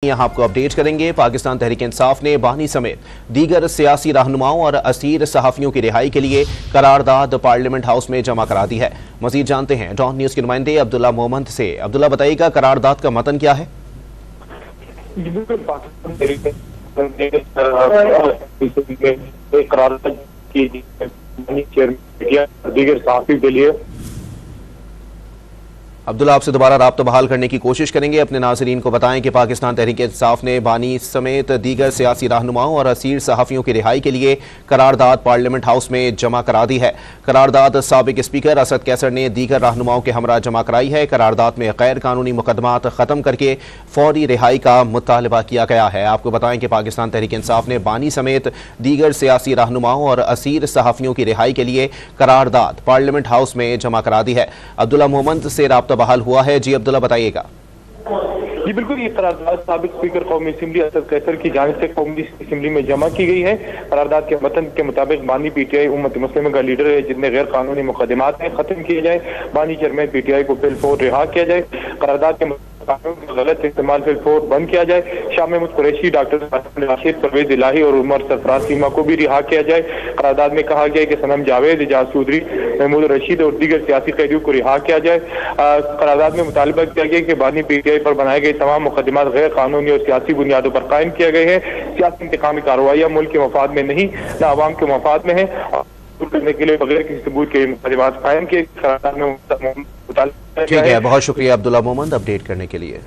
यहाँ आपको अपडेट करेंगे। पाकिस्तान तहरीक इंसाफ ने बानी समेत दीगर सियासी रहनुमाओं और असीर सहाफियों की रिहाई के लिए करारदाद पार्लियामेंट हाउस में जमा करा दी है। मजीद जानते हैं डॉन न्यूज के नुमाइंदे अब्दुल्ला मोहम्मद से। अब्दुल्ला, बताइएगा करारदाद का मतन क्या है? दीगर सहाफी के लिए अब्दुल्ला, आपसे दोबारा राब्ता बहाल करने की कोशिश करेंगे। अपने नाज़रीन को बताएं कि पाकिस्तान तहरीक इंसाफ ने बानी समेत दीगर सियासी रहनुमाओं और असीर सहाफ़ियों की रिहाई के लिए करारदाद पार्लियामेंट हाउस में जमा करा दी है। करारदाद साबिक स्पीकर असद कैसर ने दीगर रहनुमाओं के हमरा जमा कराई है। करारदाद में गैर कानूनी मुकदमात ख़त्म करके फौरी रिहाई का मुतालबा किया गया है। आपको बताएं कि पाकिस्तान तहरीक इंसाफ ने बानी समेत दीगर सियासी रहनुमाओं और असीर सहाफ़ियों की रिहाई के लिए करारदाद पार्लियामेंट हाउस में जमा करा दी है। अब्दुल्ला मोहम्मद से राब्ता बहाल हुआ है। जी अब्दुल्ला, बताइएगा। जी बिल्कुल, ये करारदाद साबिक स्पीकर कौमी असेंबली असद कैसर की जानिब से कौमी असेंबली में जमा की गई है। करारदाद के मतन के मुताबिक बानी पीटीआई उम्मत मुस्लिम का लीडर है, जितने गैर कानूनी मुकदमात हैं खत्म किए जाए। बानी चेयरमैन पीटीआई को बिलफौर रिहा किया जाए। करारदाद के गलत इस्तेमाल बिलफौर बंद किया जाए। शाह महमूद कुरैशी, डॉक्टर राशिद, परवेज इलाही और उमर सरफराज सीमा को भी रिहा किया जाए। करारदाद में कहा गया है कि सनम जावेद, एजाज चौधरी, महमूद रशीद और दीगर सियासी कैदियों को रिहा किया जाए। करारदाद में मुतालबा किया गया कि बानी पीटीआई पर बनाए गए तमाम मुकदमात गैर कानूनी और सियासी बुनियादों पर कायम किए गए हैं। सियासी इंतकामी कार्रवाइयाँ मुल्क के मफाद में नहीं, न आवाम के मफाद में है। करने के लिए बगैर किसी सबूत के मुकदमात कायम किए। ठीक है, बहुत शुक्रिया अब्दुल्ला मोहम्मद अपडेट करने के लिए।